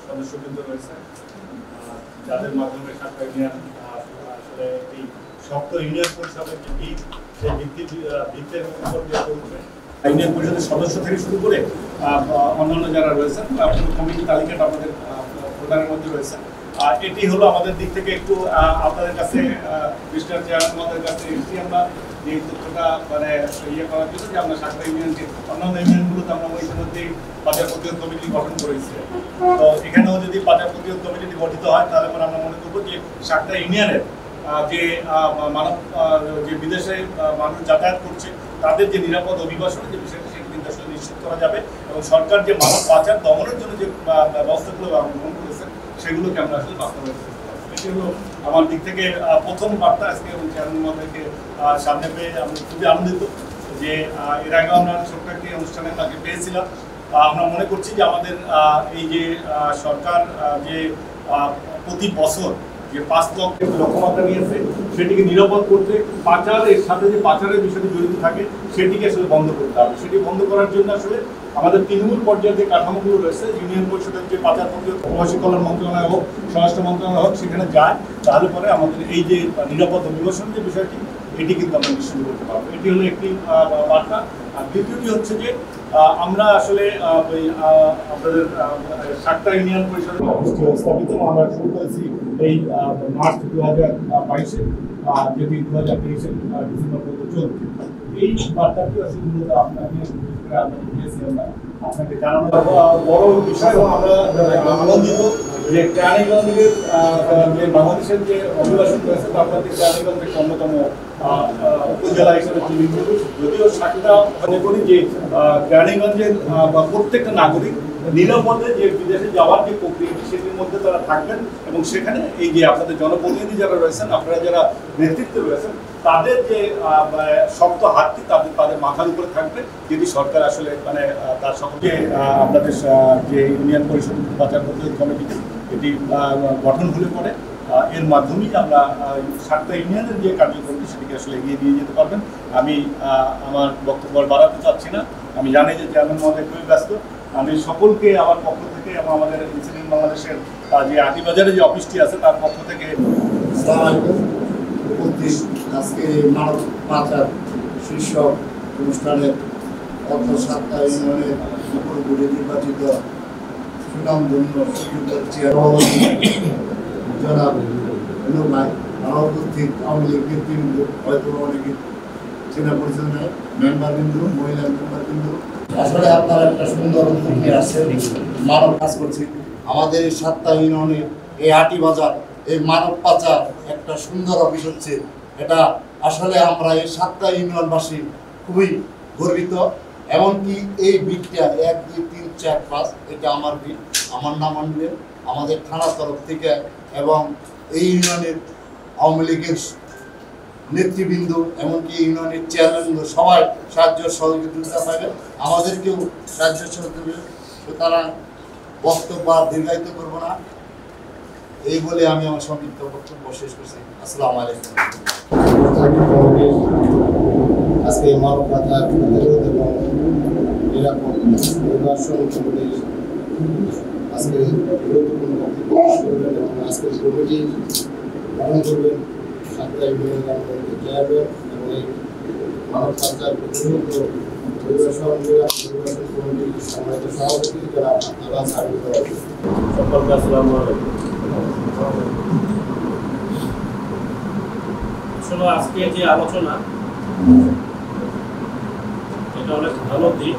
সদস্যবৃন্দ রয়েছে, যাদের মাধ্যমে শাখা ইউনিয়ন আসলে এই শক্ত ইউনিয়ন পরিষদের যে ভিত, সেই ভিত্তির উপর দিয়ে চলছে। ইউনিয়ন পরিষদের সদস্য থেকে শুরু করে অন্যান্য যারা রয়েছেন, কমিটি তালিকাটা আমাদের প্রধানের মধ্যে রয়েছে। এটি হলো আমাদের দিক থেকে একটু আপনাদের কাছে মিস্টার চেয়ারম্যান আমাদের কাছে এসেছি আমরা যে তথ্যটা মানে করার জন্য যে আমরা শাখা ইউনিয়ন যে অন্যান্য ইউনিয়নগুলোতে আমরা ইতিমধ্যেই বাজার প্রতিরোধ কমিটি গঠন করেছি। তো এখানেও যদি বাজার প্রতিরোধ কমিটি গঠিত হয় তাহলে আমরা মনে করবো যে শাখা ইউনিয়নের যে মানব যে বিদেশে মানুষ যাতায়াত করছে তাদের যে নিরাপদ অভিবাসনের যে বিষয়টি সেটি কিন্তু আসলে নিশ্চিত করা যাবে, এবং সরকার যে মানব পাচার দমনের জন্য যে ব্যবস্থাগুলো গ্রহণ করেছেন সেগুলোকে আমরা আসলে বাস্তবায়ন করতে পারবো। এটি হলো আমার দিক থেকে প্রথম বার্তা আজকে, এবং চেয়ারম্যান মহোদয়কে সামনে পেয়ে আমি খুবই আনন্দিত যে এর আগে আমরা ছোট্ট একটি অনুষ্ঠানে তাকে পেয়েছিলাম। আমরা মনে করছি যে আমাদের এই যে সরকার যে প্রতি বছর যে 5 লক্ষ লক্ষ্যমাত্রা নিয়েছে সেটিকে নিরাপদ করতে পাচারের সাথে যে পাচারের বিষয়টি জড়িত থাকে সেটিকে আসলে বন্ধ করতে হবে। সেটি বন্ধ করার জন্য আসলে আমাদের তৃণমূল পর্যায়ে যে কাঠামোগুলো রয়েছে, ইউনিয়ন পরিষদের যে পাচার প্রতিরোধ প্রবাসী কল্যাণ মন্ত্রণালয় হোক, স্বরাষ্ট্র মন্ত্রণালয় হোক, সেখানে যায়, তাহলে পরে আমাদের এই যে নিরাপদ অভিবাসন যে বিষয়টি এটি কিন্তু আমরা নিশ্চিত করতে পারবো। এটি হলো একটি বার্তা। আর দ্বিতীয়টি হচ্ছে যে আমরা আসলে আপনাদের শাখা ইউনিয়ন পরিষদের অফিসটি স্থাপিত আমরা শুরু করেছি এই মার্চ 2022-এ, যেটি 2023-এর ডিসেম্বর পর্যন্ত চলছে। এই বার্তাটি আসলে মূলত আপনাকে দিয়েছি আমরা আপনাকে জানানো বড় বিষয়, এবং আমরা আনন্দিত যে কেরানীগঞ্জের যে বাংলাদেশের যে অভিবাসন রয়েছে তার মধ্যে কেরানীগঞ্জ একটি অন্যতম উপজেলা হিসেবে চিহ্নিত। যদিও শাখা মনে করি যে কেরানীগঞ্জের প্রত্যেকটা নাগরিক নিরাপদে যে বিদেশে যাওয়ার যে প্রক্রিয়া সেটির মধ্যে তারা থাকবেন, এবং সেখানে এই যে আপনাদের জনপ্রতিনিধি যারা রয়েছেন, আপনারা যারা নেতৃত্বে রয়েছেন, তাদের যে শক্ত হাতটি তাদের মাথার উপরে থাকবে যদি সরকার আসলে মানে তার সঙ্গে আপনাদের যে ইউনিয়ন পরিষদ বাজার প্রতিরোধ কমিটি এটি গঠন হলে পরে এর মাধ্যমেই আমরা শাখা ইউনিয়নের যে কার্যক্রমটি সেটিকে আসলে এগিয়ে নিয়ে যেতে পারবেন। আমি আমার বক্তব্য বাড়াতে চাচ্ছি না, আমি জানি যে চেয়ারম্যান মহোদয় খুবই ব্যস্ত। আমি সকলকে আমার পক্ষ থেকে এবং আমাদের ইনসিডেন্ট বাংলাদেশের যে আটিবাজারে যে অফিসটি আছে তার পক্ষ থেকে আজকে মানব পাচার শীর্ষক অনুষ্ঠানের অর্থ শাখা ইউনিয়নের উপরে নির্বাচিত সুনামধন্য জনাব ভাই আমার উপস্থিত আওয়ামী লীগ নেতৃবৃন্দ, হয়তো অনেকে চেনা পরিচয় নেয়, মেম্বার বিন্দু, মহিলা মেম্বার বিন্দু, আসলে আপনারা একটা সুন্দর উদ্যোগ নিয়ে আসছেন। মানব কাজ করছি আমাদের এই শাখা ইউনিয়নে, এই আটিবাজার, এই মানব পাচার একটা সুন্দর অফিস হচ্ছে। এটা আসলে আমরা এই শাখা ইউনিয়নবাসী খুবই গর্বিত। এমনকি এই বিটটা 1, 2, 3, 4, 5 এটা আমার বিট, আমার নাম আনবেন আমাদের থানার তরফ থেকে, এবং এই ইউনিয়নের আওয়ামী লীগের নেতৃবৃন্দ এমনকি ইউনিয়নের চেয়ারম্যান সবাই সাহায্য সহযোগিতা পাবেন, আমাদেরকেও সাহায্য সহযোগিতা। সুতরাং বক্তব্য দীর্ঘায়িত করব না, এই বলে আমি আমার সংক্ষিপ্ত বক্তব্য শেষ করছি। আসসালামু আলাইকুম। আজকে মানব পাচার প্রতিরোধ এবং নিরাপদ অভিবাসন কমিটির আজকে গুরুত্বপূর্ণ বক্তব্য করবেন, এবং আজকে কমিটি গঠন করবেন শাখা ইউনিয়ন চেয়ারম্যান, এবং এই মানব পাচার প্রতিরোধ অভিবাসন কমিটির সম্মানিত সভাপতি যারা আপনারা স্বাগত। সকলকে আসসালামু আলাইকুম। আসলে আজকে যে আলোচনা এটা অনেক ভালো দিক,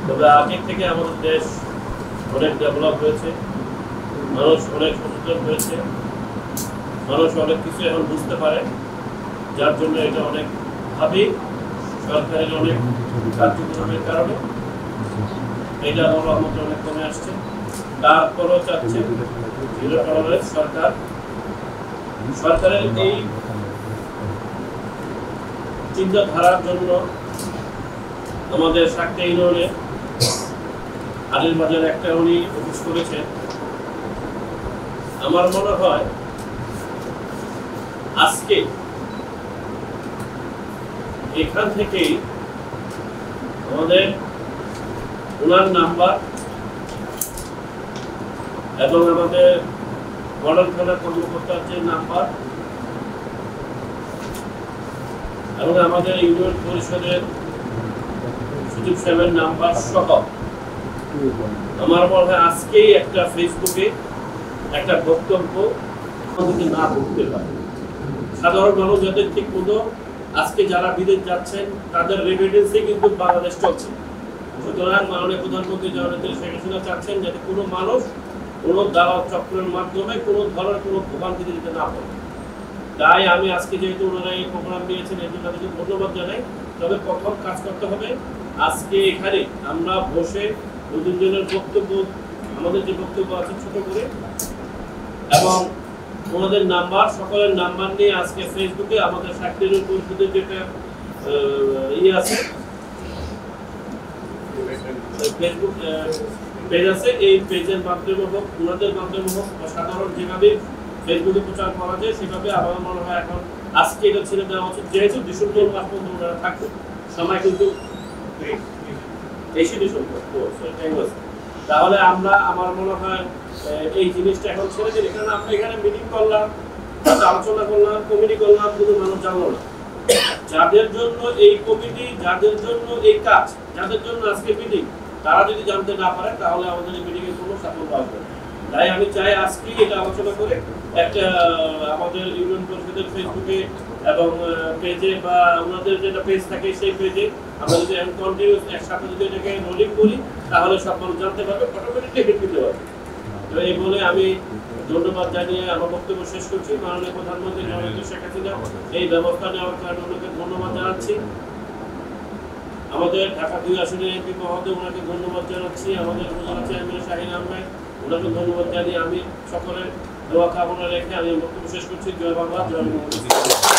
তবে আগের থেকে আমাদের দেশ অনেক ডেভেলপ হয়েছে, মানুষ অনেক সচেতন হয়েছে, মানুষ অনেক কিছু এখন বুঝতে পারে, যার জন্য এটা অনেকভাবে সরকারের অনেক কার্যক্রমের কারণে এটা আল্লাহর রহমতে অনেক কমে আসছে। তারপরও চাচ্ছে জিরো টলারেন্স সরকারের এই চিন্তাধারার জন্য আমাদের শাখা ইউনিয়নে আলীর বাজারে একটা উনি অফিস করেছেন। আমার মনে হয় আজকে এখান থেকেই আমাদের ওনার নাম্বার এবং আমাদের মডেল থানার কর্মকর্তার যে নাম্বার এবং আমাদের ইউনিয়ন পরিষদের সচিব সাহেবের নাম্বার সহ আমার মনে হয় আজকেই একটা ফেসবুকে একটা বক্তব্য আমাদেরকে না করতে পারে। সাধারণ মানুষ যাদের ঠিক মতো আজকে যারা বিদেশ যাচ্ছেন তাদের রেমিটেন্সে কিন্তু বাংলাদেশ চলছে। সুতরাং মাননীয় প্রধানমন্ত্রী জননেত্রী শেখ হাসিনা চাচ্ছেন যাতে কোনো মানুষ কোনো দালাল চক্রের মাধ্যমে কোনো ধরনের কোনো ভোগান্তিতে দিতে না পারে। তাই আমি আজকে যেহেতু ওনারা এই প্রোগ্রাম দিয়েছেন এর জন্য তাদেরকে ধন্যবাদ জানাই। তবে প্রথম কাজ করতে হবে আজকে এখানে আমরা বসে দুজনের বক্তব্য আমাদের যে বক্তব্য আছে ছোট করে এবং ওনাদের নাম্বার সকলের নাম্বার নিয়ে আজকে ফেসবুকে আমাদের সাক্ষীর পরিষদের যেটা আছে ফেসবুক পেজ আছে, এই পেজের মাধ্যমে হোক ওনাদের মাধ্যমে হোক বা সাধারণ যেভাবে ফেসবুকে প্রচার করা যায় সেভাবে আমার মনে হয় এখন আজকে এটা ছেড়ে দেওয়া উচিত। যেহেতু ডিসেম্বর মাস পর্যন্ত ওনারা থাকবে সময় কিন্তু 20 ডিসেম্বর, তাহলে আমরা আমার মনে হয় এই জিনিসটা এখন ছেড়ে দিই। কারণ আমরা এখানে মিটিং করলাম, আলোচনা করলাম, কমিটি করলাম, কিন্তু মানুষ জানলো না যাদের জন্য এই কমিটি, যাদের জন্য এই কাজ, যাদের জন্য আজকে মিটিং, তারা যদি জানতে না পারে তাহলে আমাদের এই মিটিং এর কোনো সাফল্য আসবে না। তাই আমি চাই আজকে এটা আলোচনা করে একটা আমাদের ইউনিয়ন পরিষদের ফেসবুকে এবং পেজে বা ওনাদের যেটা পেজ থাকে সেই পেজে আমরা যদি কন্টিনিউস একসাথে যদি এটাকে রোলিং করি তাহলে সব মানুষ জানতে পারবে, অটোমেটিকলি হিট দিতে পারবে। তো এই বলে আমি ধন্যবাদ জানিয়ে আমার বক্তব্য শেষ করছি। মাননীয় প্রধানমন্ত্রী জননেত্রী শেখ হাসিনা এই ব্যবস্থা নেওয়ার কারণে ওনাকে ধন্যবাদ জানাচ্ছি। আমাদের ঢাকা 2 আসনের এমপি মহোদয় ওনাকে ধন্যবাদ জানাচ্ছি। আমাদের উপজেলা চেয়ারম্যান শাহিন আহমেদ ওনাকে ধন্যবাদ জানিয়ে আমি সকলের দোয়া কামনা রেখে আমি বক্তব্য শেষ করছি। জয় বাংলা, জয় বাংলা।